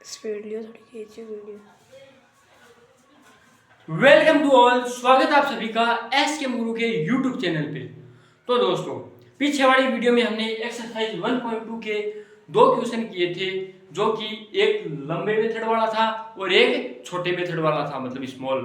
Speed लियो थोड़ी खींची video. Welcome to all, स्वागत है आप सभी का एस के गुरु के यूट्यूब चैनल पे। तो दोस्तों, पीछे वाली वीडियो में हमने एक्सरसाइज 1.2 के दो क्वेश्चन किए थे, जो कि एक लंबे मेथड वाला था और एक छोटे मेथड वाला था, मतलब स्मॉल।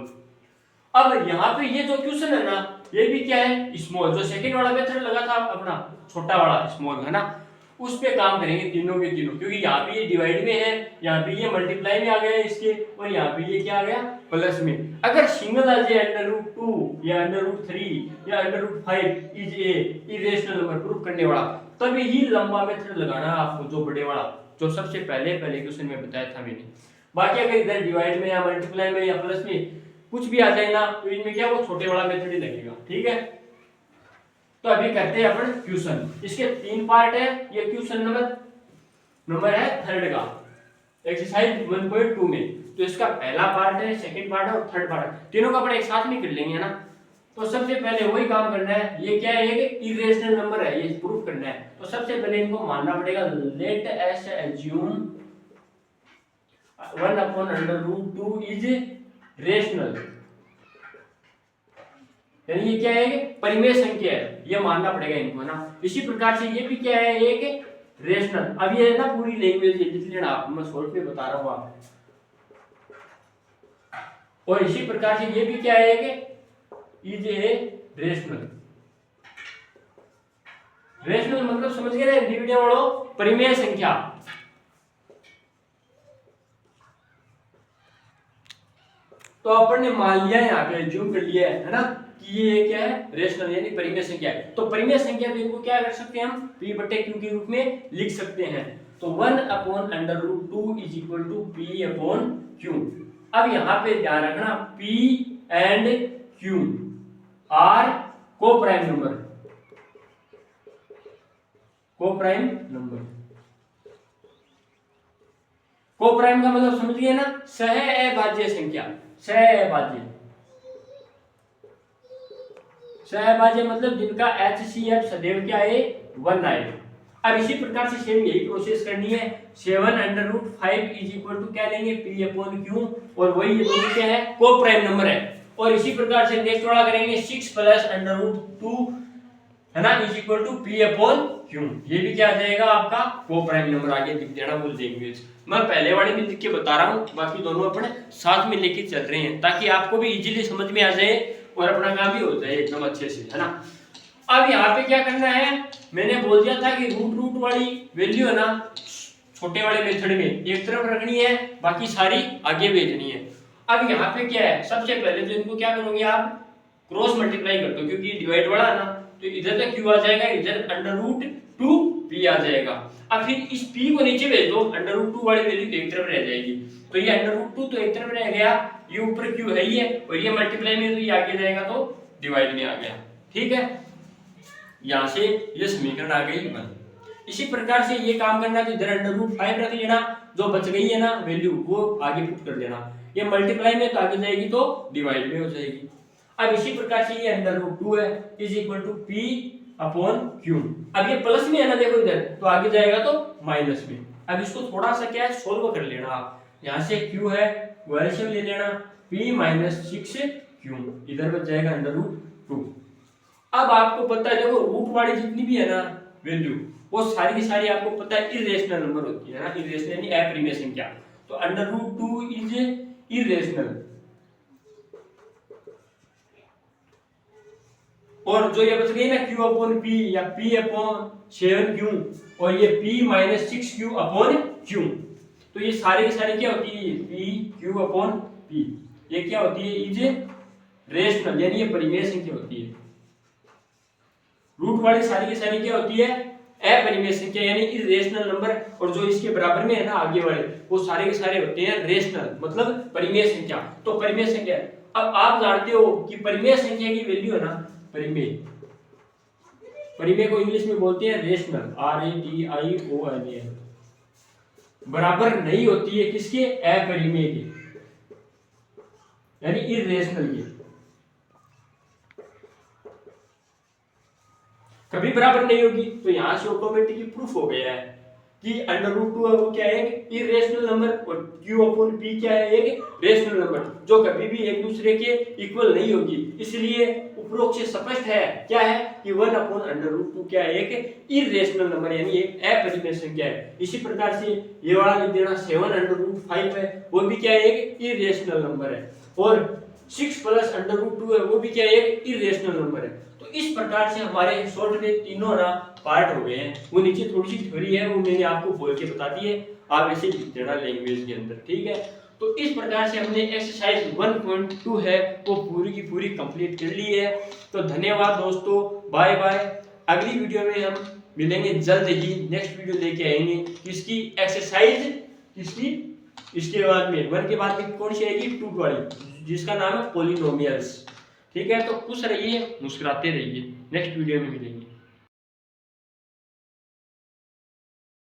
अब यहाँ पे ये जो क्वेश्चन है ना, ये भी क्या है, स्मॉल। जो सेकंड वाला मेथड लगा था अपना छोटा वाला स्मॉल, है ना, उस पे काम करेंगे तीनों के तीनों, क्योंकि यहाँ पे ये डिवाइड में है, यहाँ पे ये मल्टीप्लाई में आ गया इसके, और यहाँ पे ये क्या आ गया, प्लस में। अगर सिंगल आ जाए √2 या √3 या √5 is a irrational number proof करने वाला, तभी ही लंबा मेथड लगाना है आपको, जो बड़े वाला, जो सबसे पहले क्वेश्चन में बताया था मैंने। बाकी अगर इधर डिवाइड में या मल्टीप्लाई में या प्लस में कुछ भी आ जाए ना, तो इनमें क्या वो छोटे वाला मेथड ही लगेगा। ठीक है, तो अभी करते हैं अपन क्वेश्चन। इसके तीन पार्ट है। ये क्वेश्चन नंबर है थर्ड का, एक्सरसाइज 1.2 में। तो इसका पहला पार्ट है, सेकंड पार्ट है और थर्ड पार्ट है। तीनों का अपन एक साथ में कर लेंगे ना। तो सबसे पहले वही काम करना है। ये क्या है, एक इरेशनल नंबर है, ये प्रूफ करना है। तो सबसे पहले इनको मानना पड़ेगा, let's assume 1/√2 is rational, यानी ये क्या है, परिमेय संख्या है, ये मानना पड़ेगा इनको, है ना। इसी प्रकार से ये भी क्या है, एक रेशनल। अब ये है ना पूरी लैंग्वेज लिख लेना आप, मैं शॉर्ट में बता रहा हूं आप। और इसी प्रकार से ये भी क्या है, एक इज ए रेशनल। रेशनल मतलब समझ गए ना, इंडिविजुअल वालों, परिमेय संख्या। तो अपन ने मान लिया, यहाँ पे ज्यूम कर लिया है ना, कि ये क्या है, रेशनल यानी परिमेय संख्या है। तो परिमेय संख्या को इनको क्या कर सकते हैं हम, p/q के रूप में लिख सकते हैं। तो 1/√2 इज इक्वल टू p/q। अब यहाँ पे ध्यान रखना, p एंड q आर को प्राइम नंबर, को प्राइम नंबर। को प्राइम का मतलब समझ गए ना, सहअभाज्य संख्या। सहअभाज्य, सहअभाज्य मतलब जिनका HCF सदैव क्या है, 1 आए। अब इसी प्रकार से सेम यही प्रोसेस करनी है। 7/5 इज इक्वल टू क्या लेंगे, p/q, और वही ये दोनों क्या है, को प्राइम नंबर है। और इसी प्रकार से नेक्स्ट वाला करेंगे 6 + √2, है ना, इज इक्वल टू p/q। ये भी क्या आ जाएगा आपका, को प्राइम नंबर। आगे लिख देना बोल देंगे। मैं पहले वाले में लिख के बता रहा हूँ, बाकी दोनों अपने साथ में लेके चल रहे हैं, ताकि आपको भी इजीली समझ में आ जाए और अपना काम भी हो जाए एकदम अच्छे से, है ना। अब यहाँ पे क्या करना है, मैंने बोल दिया था कि रूट वाली वैल्यू है ना, छोटे वाले मेथड में एक तरफ रखनी है, बाकी सारी आगे भेजनी है। अब यहाँ पे क्या है, सबसे पहले तो इनको क्या करोगे आप, क्रॉस मल्टीप्लाई कर दो, क्योंकि डिवाइड वाला है ना, तो इधर तक q आ जाएगा, इधर √2p आ जाएगा। अब फिर इस p को नीचे भेज दो, √2 वाली वैल्यू एक तरफ रह जाएगी। तो ये √2 तो एक तरफ रह गया, ये ऊपर q है ही है, और ये मल्टीप्लाई में तो ये आगे जाएगा तो डिवाइड में आ गया। ठीक है, यहां से ये समीकरण आ गई बन। इसी प्रकार से ये काम करना, तो इधर √5 रख लेना, जो बच गई है ना वैल्यू वो आगे पुट कर देना। ये मल्टीप्लाई में तो आगे जाएगी तो डिवाइड में हो जाएगी। अब इसी प्रकार से ये √2 है इज इक्वल टू p/q। अब ये प्लस में है ना, देखो इधर, तो आगे जाएगा तो माइनस में। अब इसको थोड़ा सा क्या है, सोल्व कर लेना आप। यहाँ से q है, वो एलसीएम ले लेना, p - 6q, इधर बच जाएगा √2। अब आपको पता है, देखो रूट वाली जितनी भी है ना वैल्यू, वो सारी की सारी आपको पता है इरेशनल नंबर होती है ना, इरेशनल यानी अपरिमेय संख्या। तो √2 इज इरेशनल। और जो ये बच गई ना q/p या p/7q, और ये p - 6q/q, तो ये सारी की सारी क्या होती है, pq/p। ये क्या होती है, इज रेशनल, यानी ये परिमेय संख्या होती है। रूट वाली सारी की सारी क्या होती है, अपरिमेय संख्या यानी इरेशनल नंबर। और जो इसके बराबर में है ना आगे वाले, वो सारे के सारे होते हैं रेशनल, मतलब परिमेय संख्या। तो परिमेय संख्या, अब आप जानते हो कि परिमेय संख्या की वैल्यू है ना, परिमेय, परिमेय को इंग्लिश में बोलते हैं रेशनल, RATIONAL, बराबर नहीं होती है किसके, अपरिमेय के, यानी इरेशनल के। कभी बराबर नहीं होगी। तो यहां से ऑटोमेटिकली प्रूफ हो गया है कि अंडर रूट 2 है वो क्या है इरेशनल नंबर और q अपॉन p क्या है एक रेशनल नंबर जो कभी भी एक दूसरे के इक्वल नहीं होगी। इसलिए उपरोक्त से स्पष्ट है क्या है कि 1 अपॉन अंडर रूट 2 क्या है एक इरेशनल नंबर यानी एक अपरिमेय संख्या है। इसी प्रकार से ये वाला लिख देना 7 अंडर रूट 5 है वो भी क्या है एक इरेशनल नंबर है और 6 प्लस अंडर रूट 2 है वो भी क्या है एक इरेशनल नंबर है। तो इस प्रकार से हमारे शॉर्ट में तीनों ना पार्ट हो गए हैं। वो नीचे थोड़ी सी थ्योरी है वो मैंने आपको बोल के बता दी है, आप ऐसे लिख देना लैंग्वेज के अंदर, ठीक है। तो इस प्रकार से हमने एक्सरसाइज 1.2 है वो पूरी की पूरी कंप्लीट कर ली है। तो धन्यवाद दोस्तों, बाय बाय। अगली वीडियो में हम मिलेंगे जल्द ही, नेक्स्ट वीडियो लेके आएंगे किसकी एक्सरसाइज किसकी इसके बाद में 1 के बाद में कौन सी आएगी 2 वाली जिसका नाम है पॉलिनोमियल्स, ठीक है। तो खुश रहिए मुस्कुराते रहिए, नेक्स्ट वीडियो में मिलेंगे।